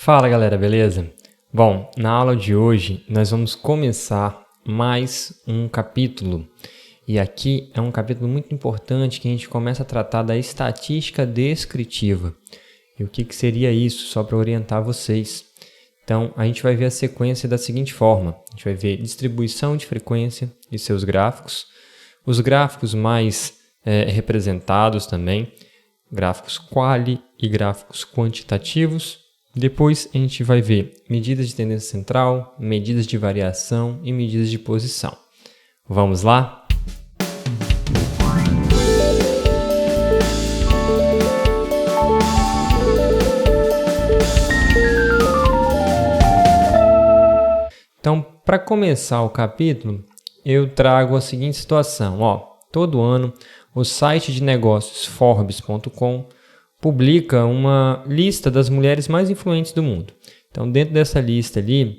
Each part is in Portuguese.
Fala galera, beleza? Bom, na aula de hoje nós vamos começar mais um capítulo. E aqui é um capítulo muito importante que a gente começa a tratar da estatística descritiva. E o que seria isso, só para orientar vocês. Então, a gente vai ver a sequência da seguinte forma. A gente vai ver distribuição de frequência e seus gráficos. Os gráficos mais representados também. Gráficos quali e gráficos quantitativos. Depois a gente vai ver medidas de tendência central, medidas de variação e medidas de posição. Vamos lá? Então, para começar o capítulo, eu trago a seguinte situação. Todo ano, o site de negócios Forbes.com publica uma lista das mulheres mais influentes do mundo. Então, dentro dessa lista ali,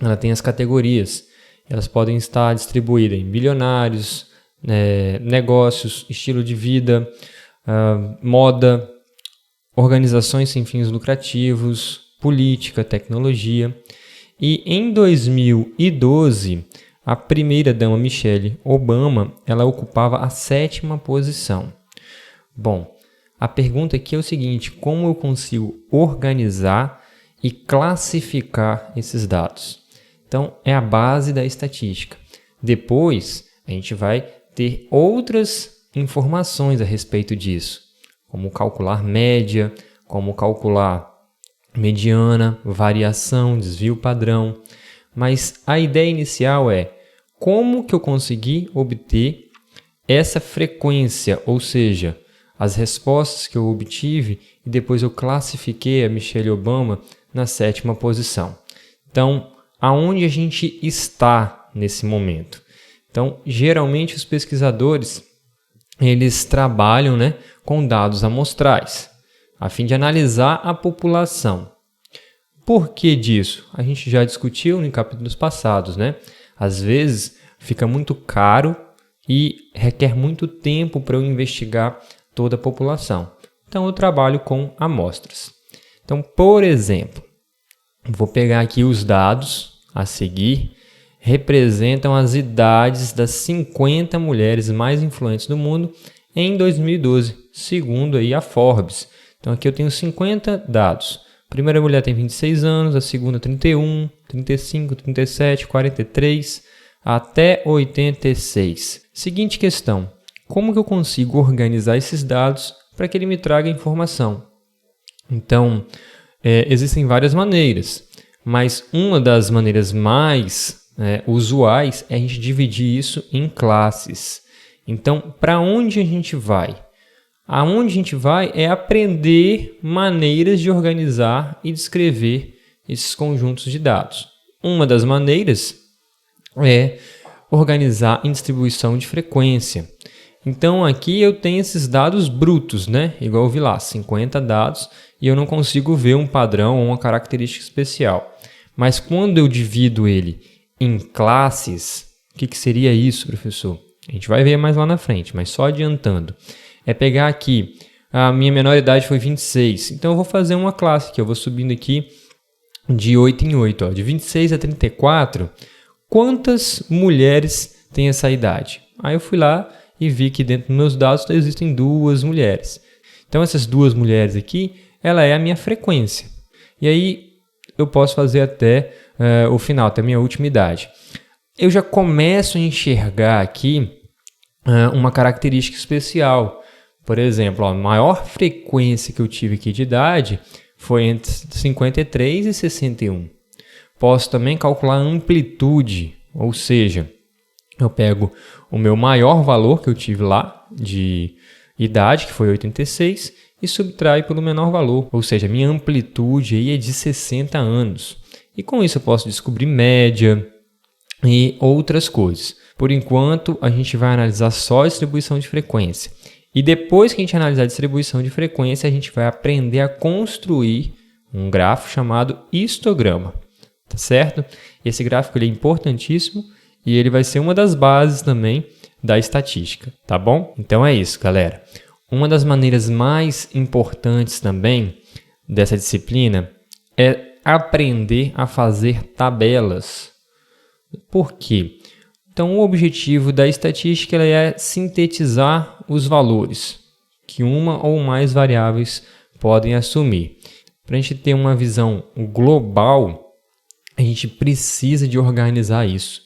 ela tem as categorias. Elas podem estar distribuídas em bilionários, negócios, estilo de vida, moda, organizações sem fins lucrativos, política, tecnologia. E em 2012, a primeira-dama Michelle Obama, ela ocupava a 7ª posição. Bom, a pergunta aqui é o seguinte: como eu consigo organizar e classificar esses dados? Então, é a base da estatística. Depois, a gente vai ter outras informações a respeito disso, como calcular média, como calcular mediana, variação, desvio padrão. Mas a ideia inicial é como que eu consegui obter essa frequência, ou seja, as respostas que eu obtive, e depois eu classifiquei a Michelle Obama na 7ª posição. Então, aonde a gente está nesse momento? Então, geralmente os pesquisadores eles trabalham com dados amostrais, a fim de analisar a população. Por que disso? A gente já discutiu em capítulos passados, Às vezes fica muito caro e requer muito tempo para eu investigar toda a população. Então, eu trabalho com amostras. Então, por exemplo, vou pegar aqui os dados a seguir, representam as idades das 50 mulheres mais influentes do mundo em 2012, segundo aí a Forbes. Então, aqui eu tenho 50 dados. A primeira mulher tem 26 anos, a segunda 31, 35, 37, 43, até 86. Seguinte questão: como que eu consigo organizar esses dados para que ele me traga informação? Então, existem várias maneiras, mas uma das maneiras mais usuais é a gente dividir isso em classes. Então, para onde a gente vai? Aonde a gente vai é aprender maneiras de organizar e descrever esses conjuntos de dados. Uma das maneiras é organizar em distribuição de frequência. Então, aqui eu tenho esses dados brutos, Igual eu vi lá, 50 dados, e eu não consigo ver um padrão ou uma característica especial. Mas quando eu divido ele em classes, o que seria isso, professor? A gente vai ver mais lá na frente, mas só adiantando. É pegar aqui, a minha menor idade foi 26, então eu vou fazer uma classe que eu vou subindo aqui de 8 em 8, de 26 a 34, quantas mulheres têm essa idade? Aí eu fui lá e vi que dentro dos meus dados existem 2 mulheres. Então essas 2 mulheres aqui, ela é a minha frequência. E aí eu posso fazer até o final, até a minha última idade. Eu já começo a enxergar aqui uma característica especial. Por exemplo, a maior frequência que eu tive aqui de idade foi entre 53 e 61. Posso também calcular a amplitude, ou seja, eu pego o meu maior valor que eu tive lá de idade, que foi 86, e subtraio pelo menor valor, ou seja, a minha amplitude aí é de 60 anos. E com isso eu posso descobrir média e outras coisas. Por enquanto, a gente vai analisar só a distribuição de frequência. E depois que a gente analisar a distribuição de frequência, a gente vai aprender a construir um gráfico chamado histograma. Tá certo? Esse gráfico ele é importantíssimo e ele vai ser uma das bases também da estatística, tá bom? Então é isso, galera. Uma das maneiras mais importantes também dessa disciplina é aprender a fazer tabelas. Por quê? Então, o objetivo da estatística é sintetizar os valores que uma ou mais variáveis podem assumir. Para a gente ter uma visão global, a gente precisa de organizar isso.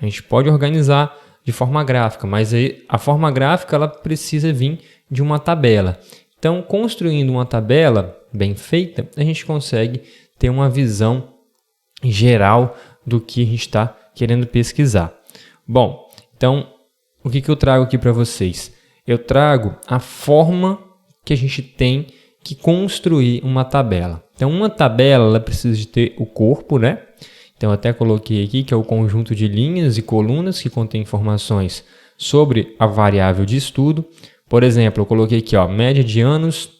A gente pode organizar de forma gráfica, mas a forma gráfica ela precisa vir de uma tabela. Então, construindo uma tabela bem feita, a gente consegue ter uma visão geral do que a gente está querendo pesquisar. Bom, então, o que eu trago aqui para vocês? Eu trago a forma que a gente tem que construir uma tabela. Então, uma tabela ela precisa de ter o corpo, né? Então, eu até coloquei aqui que é o conjunto de linhas e colunas que contém informações sobre a variável de estudo. Por exemplo, eu coloquei aqui, média de anos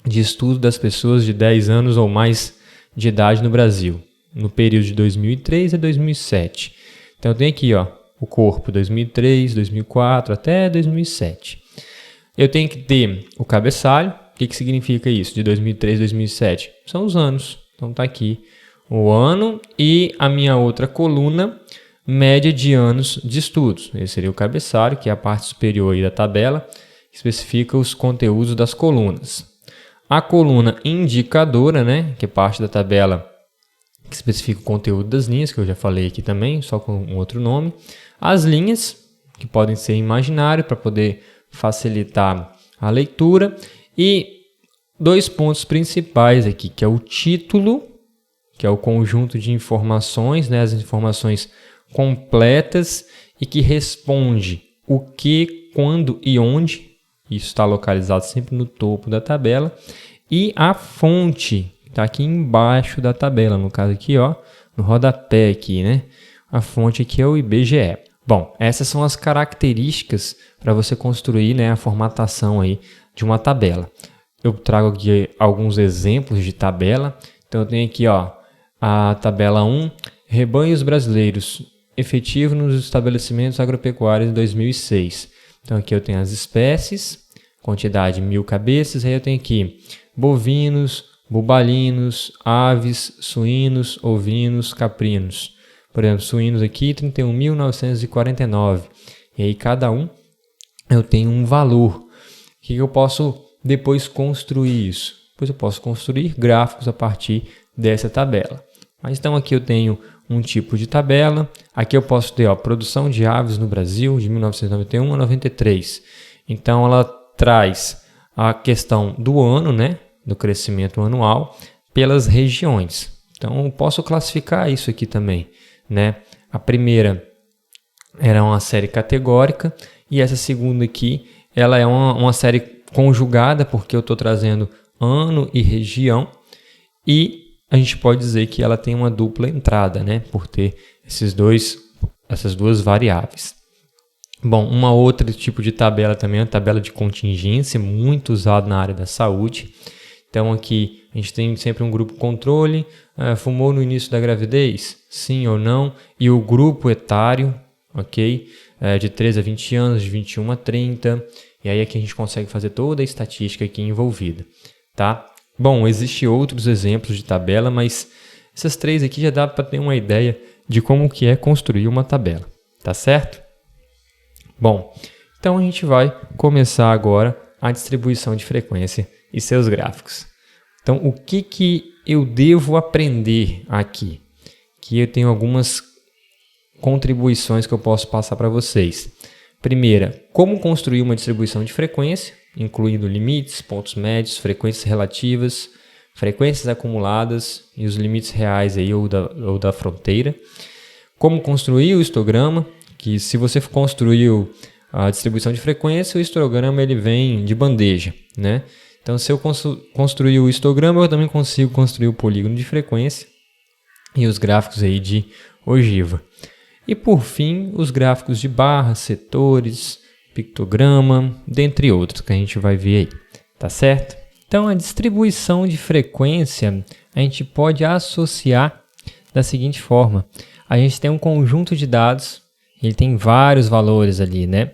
de estudo das pessoas de 10 anos ou mais de idade no Brasil, no período de 2003 a 2007. Então, eu tenho aqui, o corpo 2003, 2004 até 2007. Eu tenho que ter o cabeçalho. O que significa isso? De 2003 a 2007? São os anos. Então, está aqui o ano e a minha outra coluna, média de anos de estudos. Esse seria o cabeçalho, que é a parte superior aí da tabela, que especifica os conteúdos das colunas. A coluna indicadora, né, que é parte da tabela que especifica o conteúdo das linhas, que eu já falei aqui também, só com um outro nome. As linhas, que podem ser imaginário para poder facilitar a leitura. E 2 pontos principais aqui, que é o título, que é o conjunto de informações, né, as informações completas e que responde o que, quando e onde. Isso está localizado sempre no topo da tabela. E a fonte, que está aqui embaixo da tabela, no caso aqui, no rodapé aqui, né? A fonte aqui é o IBGE. Bom, essas são as características para você construir, né, a formatação aí de uma tabela. Eu trago aqui alguns exemplos de tabela. Então, eu tenho aqui, a tabela 1, rebanhos brasileiros, efetivo nos estabelecimentos agropecuários em 2006. Então, aqui eu tenho as espécies, quantidade 1.000 cabeças. Aí eu tenho aqui bovinos, bubalinos, aves, suínos, ovinos, caprinos. Por exemplo, suínos aqui, 31.949. E aí, cada um eu tenho um valor. O que eu posso depois construir isso? Depois eu posso construir gráficos a partir dessa tabela. Mas então aqui eu tenho um tipo de tabela. Aqui eu posso ter produção de aves no Brasil de 1991 a 93. Então ela traz a questão do ano, né, do crescimento anual pelas regiões. Então eu posso classificar isso aqui também, né? A primeira era uma série categórica e essa segunda aqui ela é uma série conjugada porque eu estou trazendo ano e região e a gente pode dizer que ela tem uma dupla entrada, né? Por ter essas duas variáveis. Bom, uma outra tipo de tabela também é a tabela de contingência, muito usada na área da saúde. Então aqui a gente tem sempre um grupo controle, fumou no início da gravidez? Sim ou não? E o grupo etário, ok? De 13 a 20 anos, de 21 a 30. E aí aqui a gente consegue fazer toda a estatística aqui envolvida, tá? Bom, existem outros exemplos de tabela, mas essas 3 aqui já dá para ter uma ideia de como que é construir uma tabela, tá certo? Bom, então a gente vai começar agora a distribuição de frequência e seus gráficos. Então, o que eu devo aprender aqui? Que eu tenho algumas contribuições que eu posso passar para vocês. Primeira, como construir uma distribuição de frequência, incluindo limites, pontos médios, frequências relativas, frequências acumuladas e os limites reais aí, ou da fronteira. Como construir o histograma, que se você construiu a distribuição de frequência, o histograma ele vem de bandeja, né? Então, se eu construir o histograma, eu também consigo construir o polígono de frequência e os gráficos aí de ogiva. E, por fim, os gráficos de barras, setores, pictograma, dentre outros que a gente vai ver aí, tá certo? Então, a distribuição de frequência a gente pode associar da seguinte forma. A gente tem um conjunto de dados, ele tem vários valores ali, né?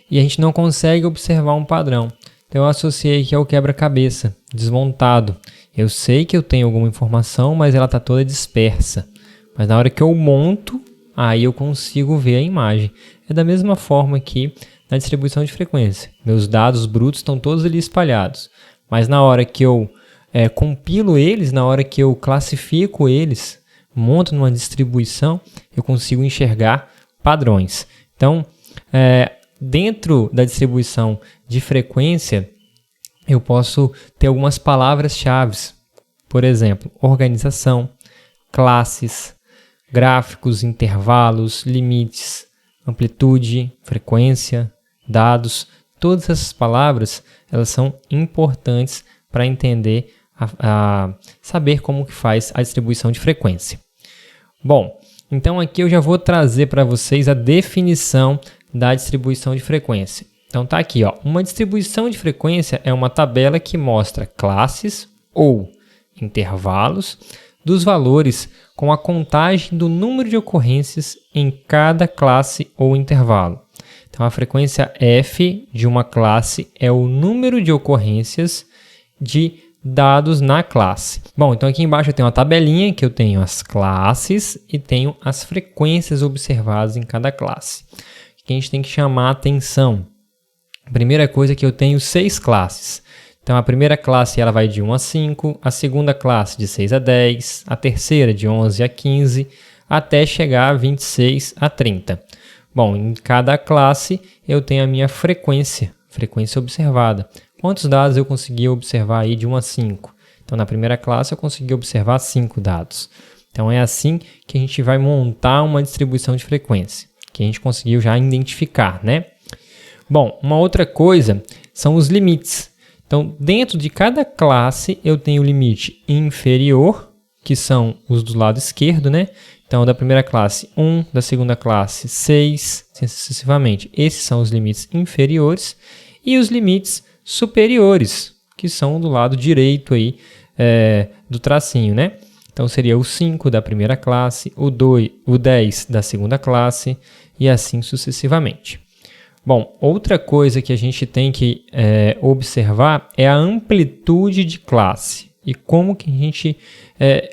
E a gente não consegue observar um padrão. Então, eu associei aqui ao quebra-cabeça desmontado. Eu sei que eu tenho alguma informação, mas ela está toda dispersa. Mas na hora que eu monto, aí eu consigo ver a imagem. É da mesma forma que na distribuição de frequência. Meus dados brutos estão todos ali espalhados. Mas na hora que eu compilo eles, na hora que eu classifico eles, monto numa distribuição, eu consigo enxergar padrões. Então, dentro da distribuição de frequência, eu posso ter algumas palavras-chave. Por exemplo, organização, classes, gráficos, intervalos, limites, amplitude, frequência, dados. Todas essas palavras, elas são importantes para entender, saber como que faz a distribuição de frequência. Bom, então aqui eu já vou trazer para vocês a definição da distribuição de frequência. Então tá aqui, ó. Uma distribuição de frequência é uma tabela que mostra classes ou intervalos dos valores com a contagem do número de ocorrências em cada classe ou intervalo. Então a frequência f de uma classe é o número de ocorrências de dados na classe. Bom, então aqui embaixo eu tenho uma tabelinha que eu tenho as classes e tenho as frequências observadas em cada classe. Que a gente tem que chamar a atenção. A primeira coisa é que eu tenho 6 classes. Então, a primeira classe ela vai de 1 a 5, a segunda classe de 6 a 10, a terceira de 11 a 15, até chegar a 26 a 30. Bom, em cada classe eu tenho a minha frequência observada. Quantos dados eu consegui observar aí de 1 a 5? Então, na primeira classe eu consegui observar 5 dados. Então, é assim que a gente vai montar uma distribuição de frequência, que a gente conseguiu já identificar, né? Bom, uma outra coisa são os limites. Então, dentro de cada classe, eu tenho o limite inferior, que são os do lado esquerdo, né? Então, da primeira classe, 1, da segunda classe, 6, assim sucessivamente. Esses são os limites inferiores. E os limites superiores, que são do lado direito aí, do tracinho, né? Então, seria o 5 da primeira classe, o 10 da segunda classe e assim sucessivamente. Bom, outra coisa que a gente tem que observar é a amplitude de classe. E como que a gente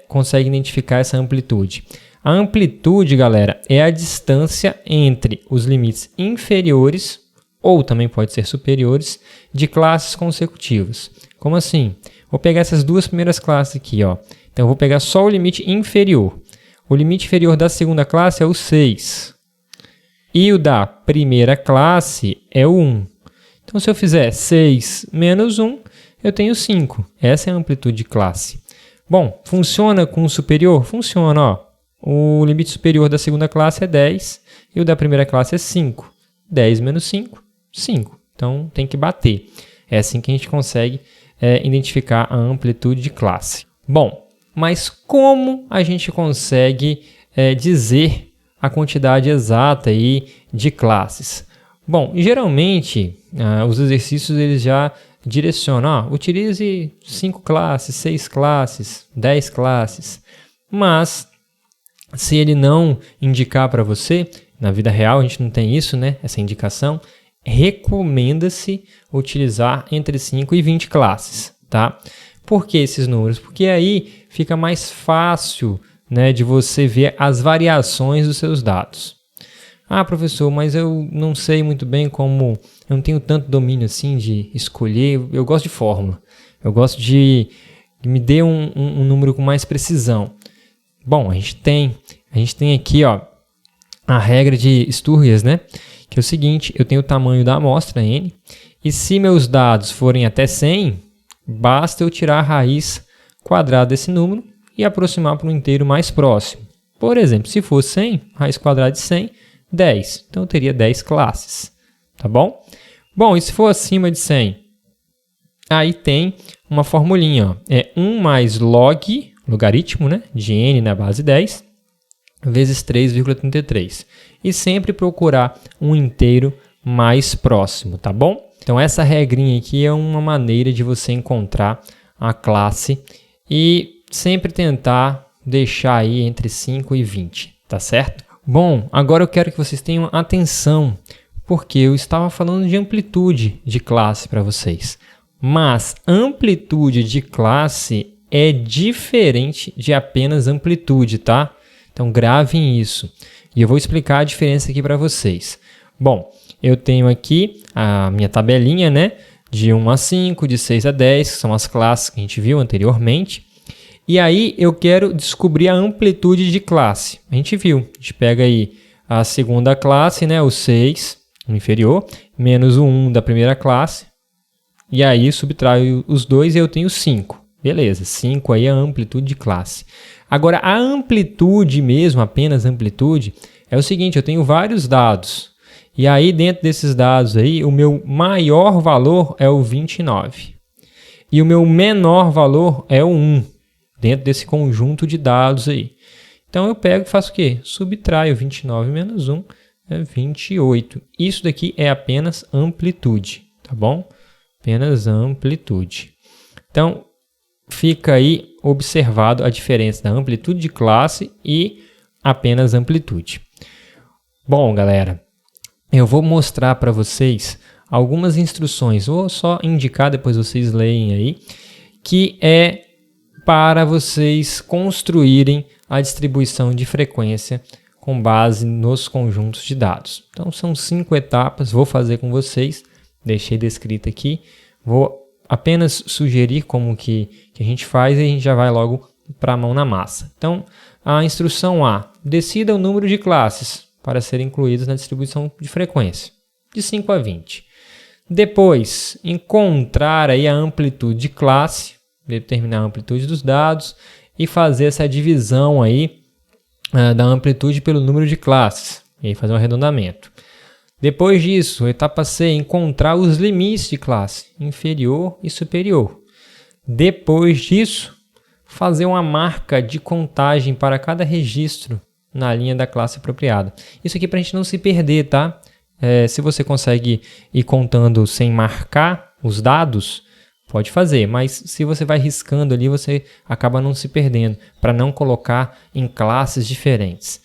consegue identificar essa amplitude? A amplitude, galera, é a distância entre os limites inferiores, ou também pode ser superiores, de classes consecutivas. Como assim? Vou pegar essas duas primeiras classes aqui, ó. Então, eu vou pegar só o limite inferior. O limite inferior da segunda classe é o 6. E o da primeira classe é o 1. Então, se eu fizer 6 menos 1, eu tenho 5. Essa é a amplitude de classe. Bom, funciona com o superior? Funciona, ó. O limite superior da segunda classe é 10 e o da primeira classe é 5. 10 menos 5, 5. Então, tem que bater. É assim que a gente consegue identificar a amplitude de classe. Bom, mas como a gente consegue dizer a quantidade exata aí de classes? Bom, geralmente os exercícios eles já direcionam, utilize 5 classes, 6 classes, 10 classes, mas se ele não indicar para você, na vida real a gente não tem isso, né? Essa indicação, recomenda-se utilizar entre 5 e 20 classes, tá? Por que esses números? Porque aí fica mais fácil, né, de você ver as variações dos seus dados. Ah, professor, mas eu não sei muito bem como, eu não tenho tanto domínio assim de escolher, eu gosto de fórmula, eu gosto de me dê um número com mais precisão. Bom, a gente tem aqui, ó, a regra de Sturges, né, que é o seguinte, eu tenho o tamanho da amostra, n, e se meus dados forem até 100, basta eu tirar a raiz quadrada desse número e aproximar para um inteiro mais próximo. Por exemplo, se for 100, raiz quadrada de 100, 10. Então, eu teria 10 classes, tá bom? Bom, e se for acima de 100? Aí tem uma formulinha, ó. É 1 mais log, logaritmo, né, de n na base 10, vezes 3,33. E sempre procurar um inteiro mais próximo, tá bom? Então, essa regrinha aqui é uma maneira de você encontrar a classe e sempre tentar deixar aí entre 5 e 20, tá certo? Bom, agora eu quero que vocês tenham atenção, porque eu estava falando de amplitude de classe para vocês. Mas amplitude de classe é diferente de apenas amplitude, tá? Então gravem isso. E eu vou explicar a diferença aqui para vocês. Bom, eu tenho aqui a minha tabelinha, né? De 1 a 5, de 6 a 10, que são as classes que a gente viu anteriormente. E aí eu quero descobrir a amplitude de classe. A gente viu, a gente pega aí a segunda classe, né, o 6, o inferior, menos o 1 da primeira classe. E aí subtraio os dois e eu tenho 5. Beleza, 5 aí é a amplitude de classe. Agora, a amplitude mesmo, apenas amplitude, é o seguinte, eu tenho vários dados. E aí, dentro desses dados aí, o meu maior valor é o 29. E o meu menor valor é o 1, dentro desse conjunto de dados aí. Então, eu pego e faço o quê? Subtraio 29 menos 1 é 28. Isso daqui é apenas amplitude, tá bom? Apenas amplitude. Então, fica aí observado a diferença da amplitude de classe e apenas amplitude. Bom, galera, eu vou mostrar para vocês algumas instruções, vou só indicar, depois vocês leem aí, que é para vocês construírem a distribuição de frequência com base nos conjuntos de dados. Então, são 5 etapas, vou fazer com vocês, deixei descrito aqui, vou apenas sugerir como que a gente faz e a gente já vai logo para a mão na massa. Então, a instrução A, decida o número de classes para serem incluídas na distribuição de frequência, de 5 a 20. Depois, encontrar aí a amplitude de classe, determinar a amplitude dos dados e fazer essa divisão aí da amplitude pelo número de classes, e aí fazer um arredondamento. Depois disso, etapa C, encontrar os limites de classe, inferior e superior. Depois disso, fazer uma marca de contagem para cada registro na linha da classe apropriada. Isso aqui para a gente não se perder, tá? Se você consegue ir contando sem marcar os dados, pode fazer, mas se você vai riscando ali, você acaba não se perdendo, para não colocar em classes diferentes.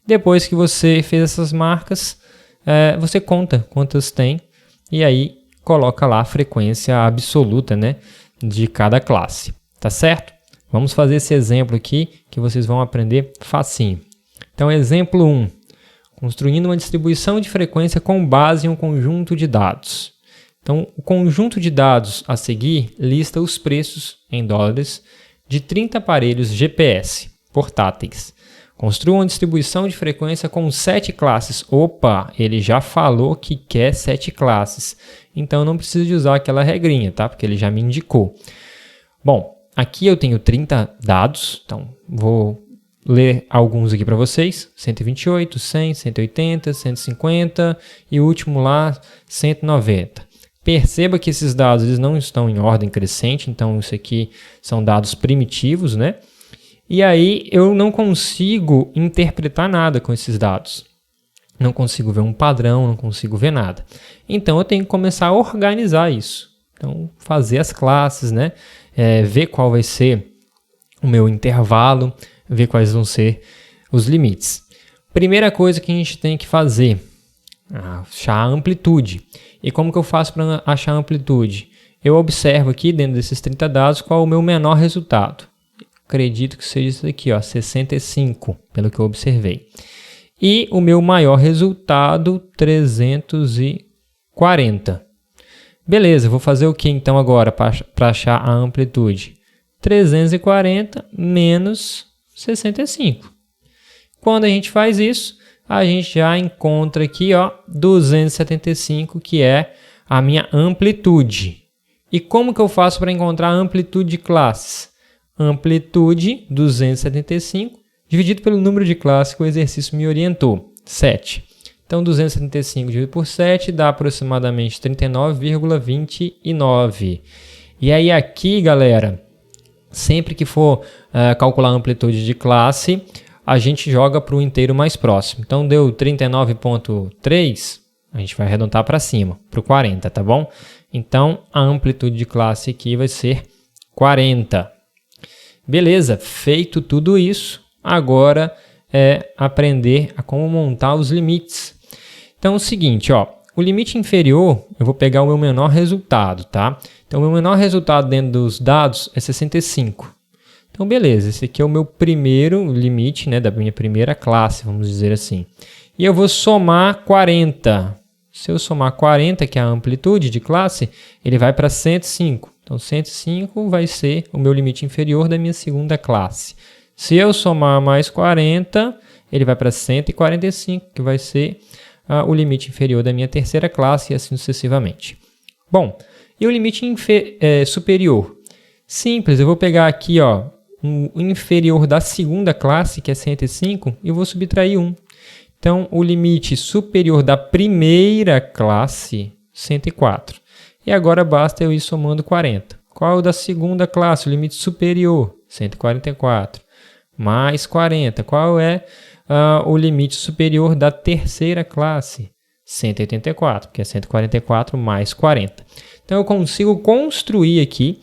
Depois que você fez essas marcas, você conta quantas tem e aí coloca lá a frequência absoluta, né, de cada classe, tá certo? Vamos fazer esse exemplo aqui que vocês vão aprender facinho. Então, exemplo 1. Construindo uma distribuição de frequência com base em um conjunto de dados. Então, o conjunto de dados a seguir lista os preços em dólares de 30 aparelhos GPS portáteis. Construa uma distribuição de frequência com 7 classes. Opa, ele já falou que quer 7 classes. Então, não preciso de usar aquela regrinha, tá? Porque ele já me indicou. Bom, aqui eu tenho 30 dados. Então, vou ler alguns aqui para vocês. 128, 100, 180, 150 e o último lá, 190. Perceba que esses dados eles não estão em ordem crescente, então isso aqui são dados primitivos, né? E aí eu não consigo interpretar nada com esses dados. Não consigo ver um padrão, não consigo ver nada. Então eu tenho que começar a organizar isso. Então fazer as classes, né? Ver qual vai ser o meu intervalo, ver quais vão ser os limites. Primeira coisa que a gente tem que fazer, achar a amplitude. E como que eu faço para achar a amplitude? Eu observo aqui dentro desses 30 dados qual é o meu menor resultado. Acredito que seja isso aqui, ó, 65, pelo que eu observei. E o meu maior resultado, 340. Beleza, vou fazer o que então agora para achar a amplitude? 340 menos 65. Quando a gente faz isso, a gente já encontra aqui, ó, 275, que é a minha amplitude. E como que eu faço para encontrar a amplitude de classes? Amplitude 275 dividido pelo número de classes que o exercício me orientou, 7. Então, 275 dividido por 7 dá aproximadamente 39,29. E aí aqui, galera, sempre que for calcular a amplitude de classe, a gente joga para o inteiro mais próximo. Então, deu 39,3, a gente vai arredondar para cima, para o 40, tá bom? Então, a amplitude de classe aqui vai ser 40. Beleza, feito tudo isso, agora é aprender a como montar os limites. Então, é o seguinte, ó, o limite inferior, eu vou pegar o meu menor resultado, tá? Então, o meu menor resultado dentro dos dados é 65. Então, beleza, esse aqui é o meu primeiro limite, né, da minha primeira classe, vamos dizer assim. E eu vou somar 40. Se eu somar 40, que é a amplitude de classe, ele vai para 105. Então, 105 vai ser o meu limite inferior da minha segunda classe. Se eu somar mais 40, ele vai para 145, que vai ser o limite inferior da minha terceira classe e assim sucessivamente. Bom, e o limite superior? Simples, eu vou pegar aqui ó, o inferior da segunda classe, que é 105, e vou subtrair 1. Então, o limite superior da primeira classe, 104. E agora basta eu ir somando 40. Qual é o da segunda classe? O limite superior, 144. Mais 40. Qual é o limite superior da terceira classe? 184, que é 144 mais 40. Então, eu consigo construir aqui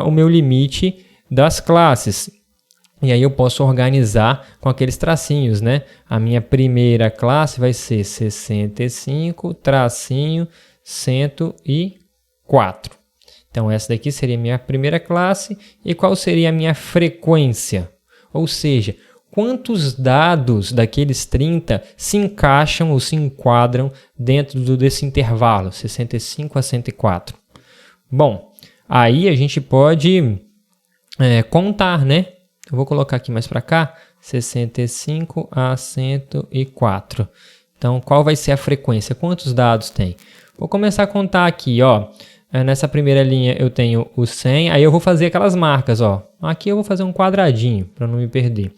o meu limite das classes. E aí eu posso organizar com aqueles tracinhos, né? A minha primeira classe vai ser 65, tracinho, 104. Então, essa daqui seria a minha primeira classe. E qual seria a minha frequência? Ou seja, quantos dados daqueles 30 se encaixam ou se enquadram dentro desse intervalo, 65 a 104? Bom, aí a gente pode contar, né? Eu vou colocar aqui mais para cá, 65 a 104. Então, qual vai ser a frequência? Quantos dados tem? Vou começar a contar aqui, ó. Nessa primeira linha eu tenho o 100, aí eu vou fazer aquelas marcas, ó. Aqui eu vou fazer um quadradinho para não me perder.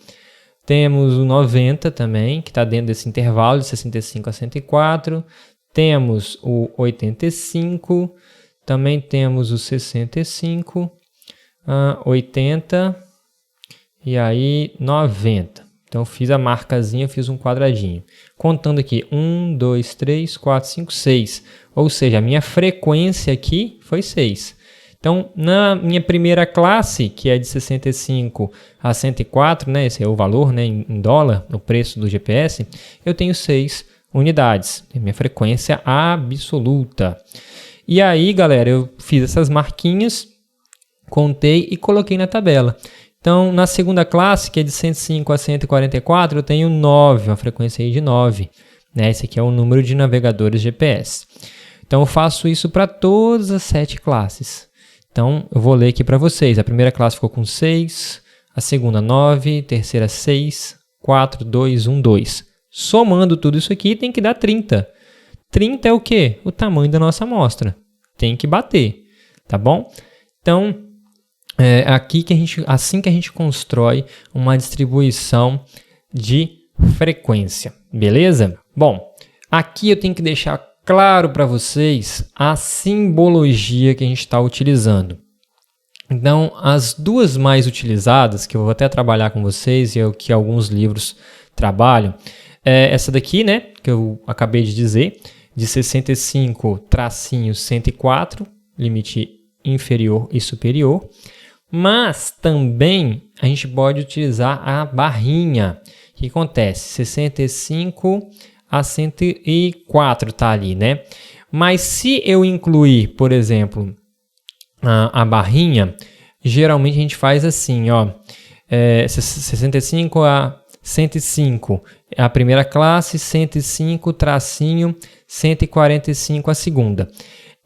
Temos o 90 também, que está dentro desse intervalo de 65 a 104. Temos o 85, também temos o 65, 80 e aí 90. Então, eu fiz a marcazinha, fiz um quadradinho. Contando aqui, 1, 2, 3, 4, 5, 6. Ou seja, a minha frequência aqui foi 6. Então, na minha primeira classe, que é de 65 a 104, né, esse é o valor, né, em dólar, o preço do GPS, eu tenho 6 unidades. É minha frequência absoluta. E aí, galera, eu fiz essas marquinhas, contei e coloquei na tabela. Então, na segunda classe, que é de 105 a 144, eu tenho 9, uma frequência aí de 9. Né? Esse aqui é o número de navegadores GPS. Então, eu faço isso para todas as 7 classes. Então, eu vou ler aqui para vocês. A primeira classe ficou com 6, a segunda 9, a terceira 6, 4, 2, 1, 2. Somando tudo isso aqui, tem que dar 30. 30 é o quê? O tamanho da nossa amostra. Tem que bater, tá bom? Então, assim que a gente constrói uma distribuição de frequência, beleza? Bom, aqui eu tenho que deixar claro para vocês a simbologia que a gente está utilizando. Então, as duas mais utilizadas, que eu vou até trabalhar com vocês e é o que alguns livros trabalham, é essa daqui, né, que eu acabei de dizer, de 65-104, limite inferior e superior. Mas também a gente pode utilizar a barrinha. O que acontece? 65 a 104 está ali, né? Mas se eu incluir, por exemplo, a barrinha, geralmente a gente faz assim, ó. 65 a 105 é a primeira classe, 105 tracinho, 145 a segunda.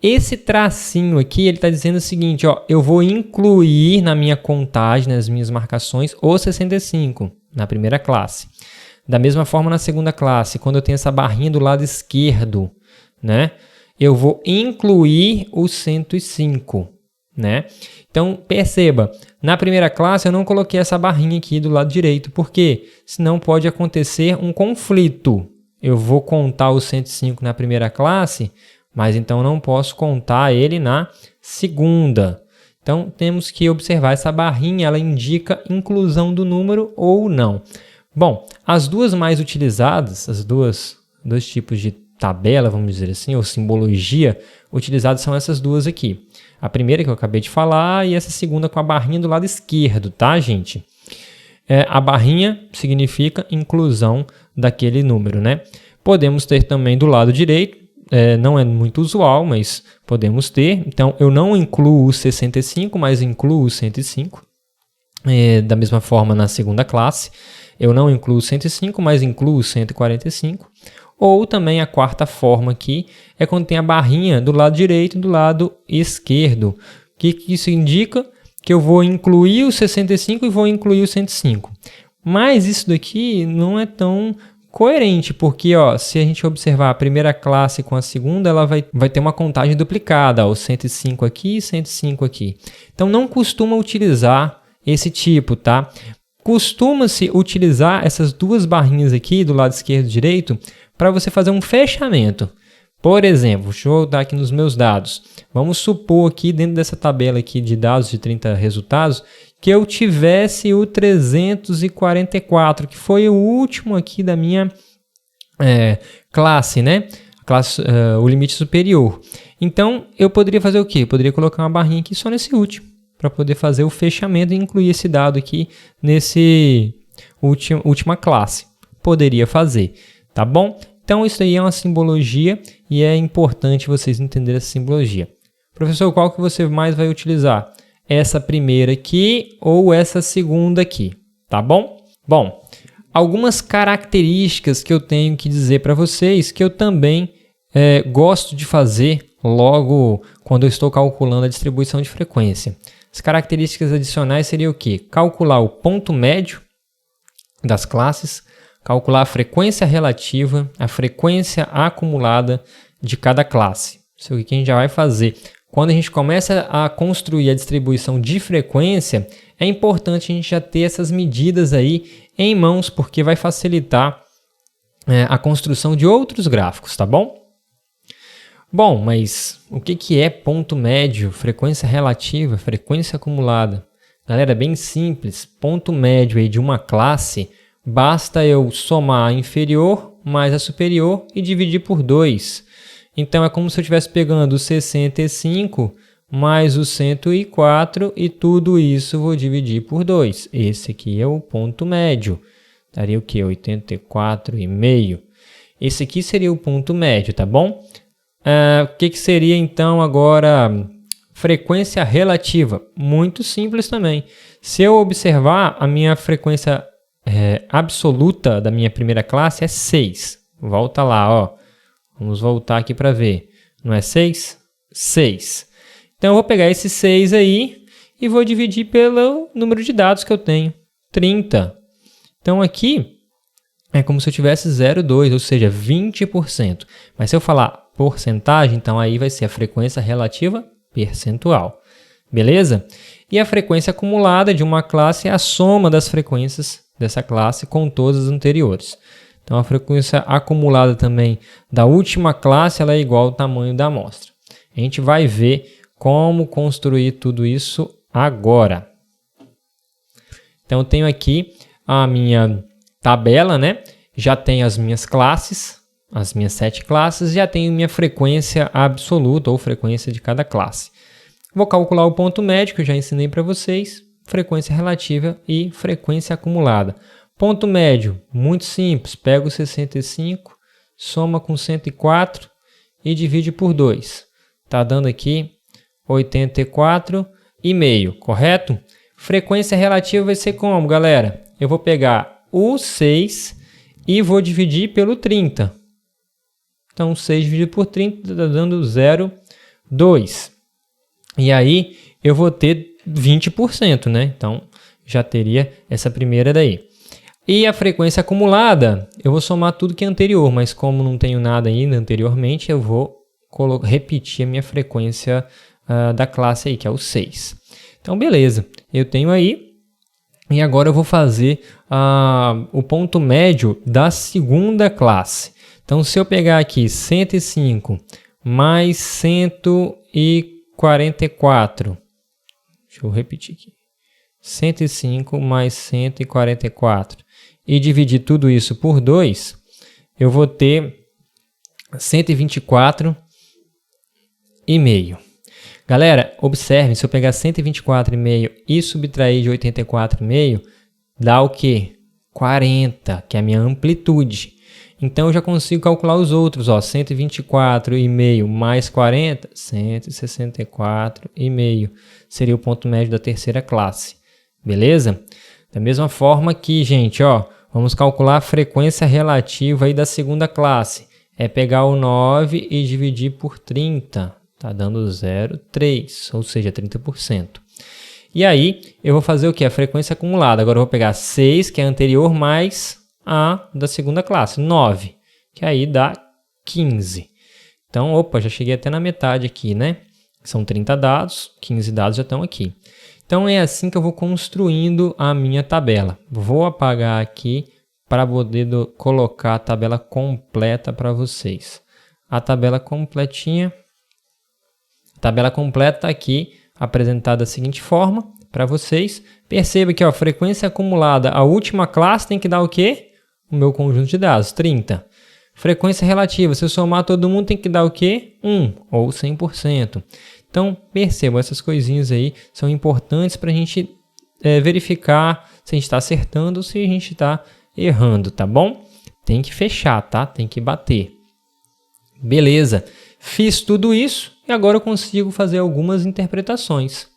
Esse tracinho aqui, ele está dizendo o seguinte, ó, eu vou incluir na minha contagem, nas minhas marcações, o 65 na primeira classe. Da mesma forma na segunda classe, quando eu tenho essa barrinha do lado esquerdo, né, eu vou incluir o 105, né? Então, perceba, na primeira classe eu não coloquei essa barrinha aqui do lado direito, porque senão pode acontecer um conflito. Eu vou contar o 105 na primeira classe, mas então não posso contar ele na segunda. Então, temos que observar essa barrinha, ela indica inclusão do número ou não. Bom, as duas mais utilizadas, dois tipos de tabela, vamos dizer assim, ou simbologia, utilizadas são essas duas aqui. A primeira que eu acabei de falar e essa segunda com a barrinha do lado esquerdo, tá, gente? A barrinha significa inclusão daquele número, né? Podemos ter também do lado direito, não é muito usual, mas podemos ter. Então, eu não incluo o 65, mas incluo o 105. Da mesma forma, na segunda classe, eu não incluo 105, mas incluo 145. Ou também a quarta forma aqui é quando tem a barrinha do lado direito e do lado esquerdo. O que isso indica? Que eu vou incluir o 65 e vou incluir o 105. Mas isso daqui não é tão coerente, porque se a gente observar a primeira classe com a segunda, ela vai ter uma contagem duplicada, o 105 aqui e 105 aqui. Então não costuma utilizar esse tipo, tá? Costuma-se utilizar essas duas barrinhas aqui do lado esquerdo e direito para você fazer um fechamento. Por exemplo, deixa eu voltar aqui nos meus dados. Vamos supor aqui dentro dessa tabela aqui de dados de 30 resultados que eu tivesse o 344, que foi o último aqui da minha classe, né? O limite superior. Então, eu poderia fazer o quê? Eu poderia colocar uma barrinha aqui só nesse último, para poder fazer o fechamento e incluir esse dado aqui nesse última classe. Poderia fazer, tá bom? Então, isso aí é uma simbologia e é importante vocês entenderem essa simbologia. Professor, qual que você mais vai utilizar? Essa primeira aqui ou essa segunda aqui, tá bom? Bom, algumas características que eu tenho que dizer para vocês que eu também gosto de fazer logo quando eu estou calculando a distribuição de frequência. As características adicionais seriam o quê? Calcular o ponto médio das classes, calcular a frequência relativa, a frequência acumulada de cada classe. Isso é o que a gente já vai fazer. Quando a gente começa a construir a distribuição de frequência, é importante a gente já ter essas medidas aí em mãos, porque vai facilitar a construção de outros gráficos, tá bom? Bom, mas o que é ponto médio, frequência relativa, frequência acumulada? Galera, é bem simples. Ponto médio aí de uma classe, basta eu somar a inferior mais a superior e dividir por 2. Então, é como se eu estivesse pegando o 65 mais o 104 e tudo isso eu vou dividir por 2. Esse aqui é o ponto médio. Daria o quê? 84,5. Esse aqui seria o ponto médio, tá bom? O que seria, então, agora frequência relativa? Muito simples também. Se eu observar, a minha frequência absoluta da minha primeira classe é 6. Volta lá, ó. Vamos voltar aqui para ver. Não é 6? 6. Então, eu vou pegar esse 6 aí e vou dividir pelo número de dados que eu tenho. 30. Então, aqui é como se eu tivesse 0,2, ou seja, 20%. Mas se eu falar porcentagem, então aí vai ser a frequência relativa percentual. Beleza? E a frequência acumulada de uma classe é a soma das frequências dessa classe com todas as anteriores. Então, a frequência acumulada também da última classe ela é igual ao tamanho da amostra. A gente vai ver como construir tudo isso agora. Então, eu tenho aqui a minha tabela, né? Já tenho as minhas classes, as minhas 7 classes, já tenho minha frequência absoluta ou frequência de cada classe. Vou calcular o ponto médio, que eu já ensinei para vocês, frequência relativa e frequência acumulada. Ponto médio, muito simples, pega o 65, soma com 104 e divide por 2. Está dando aqui 84,5, correto? Frequência relativa vai ser como, galera? Eu vou pegar o 6 e vou dividir pelo 30. Então, 6 dividido por 30 está dando 0,2. E aí, eu vou ter 20%, né? Então, já teria essa primeira daí. E a frequência acumulada, eu vou somar tudo que é anterior, mas como não tenho nada ainda anteriormente, eu vou repetir a minha frequência da classe aí, que é o 6. Então, beleza. Eu tenho aí, e agora eu vou fazer o ponto médio da segunda classe. Então, se eu pegar aqui 105 mais 144, deixa eu repetir aqui, 105 mais 144, e dividir tudo isso por 2, eu vou ter 124,5. Galera, observe, se eu pegar 124,5 e subtrair de 84,5, dá o quê? 40, que é a minha amplitude. Então, eu já consigo calcular os outros, ó, 124,5 mais 40, 164,5. Seria o ponto médio da terceira classe. beleza? Da mesma forma que, gente, ó, vamos calcular a frequência relativa aí da segunda classe. É pegar o 9 e dividir por 30, tá dando 0,3, ou seja, 30%. E aí, eu vou fazer o quê? A frequência acumulada. Agora eu vou pegar 6, que é anterior, mais a da segunda classe, 9, que aí dá 15. Então, opa, já cheguei até na metade aqui, né? São 30 dados, 15 dados já estão aqui. Então, é assim que eu vou construindo a minha tabela. Vou apagar aqui para poder colocar a tabela completa para vocês. A tabela completinha. A tabela completa está aqui, apresentada da seguinte forma para vocês. Perceba que a frequência acumulada, a última classe tem que dar o quê? O meu conjunto de dados, 30. Frequência relativa, se eu somar todo mundo tem que dar o quê? 1 ou 100%. Então, percebam, essas coisinhas aí são importantes para a gente verificar se a gente está acertando ou se a gente está errando, tá bom? Tem que fechar, tá? Tem que bater. Beleza. Fiz tudo isso e agora eu consigo fazer algumas interpretações.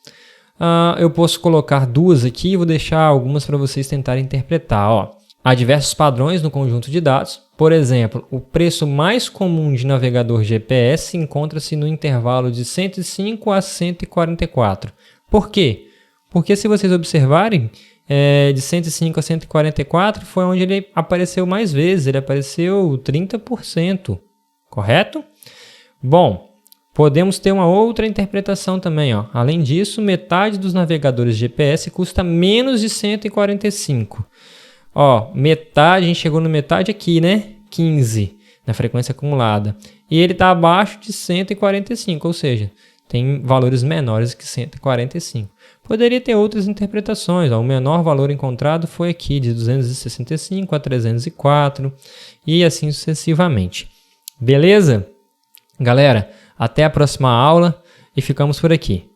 Eu posso colocar duas aqui e vou deixar algumas para vocês tentarem interpretar. Ó. Há diversos padrões no conjunto de dados. Por exemplo, o preço mais comum de navegador GPS encontra-se no intervalo de 105 a 144. Por quê? Porque se vocês observarem, de 105 a 144 foi onde ele apareceu mais vezes. Ele apareceu 30%, correto? Bom, podemos ter uma outra interpretação também. Ó. Além disso, metade dos navegadores GPS custa menos de 145. Ó, metade, a gente chegou no metade aqui, né? 15 na frequência acumulada. E ele está abaixo de 145, ou seja, tem valores menores que 145. Poderia ter outras interpretações. Ó. O menor valor encontrado foi aqui, de 265 a 304 e assim sucessivamente. Beleza? Galera, até a próxima aula e ficamos por aqui.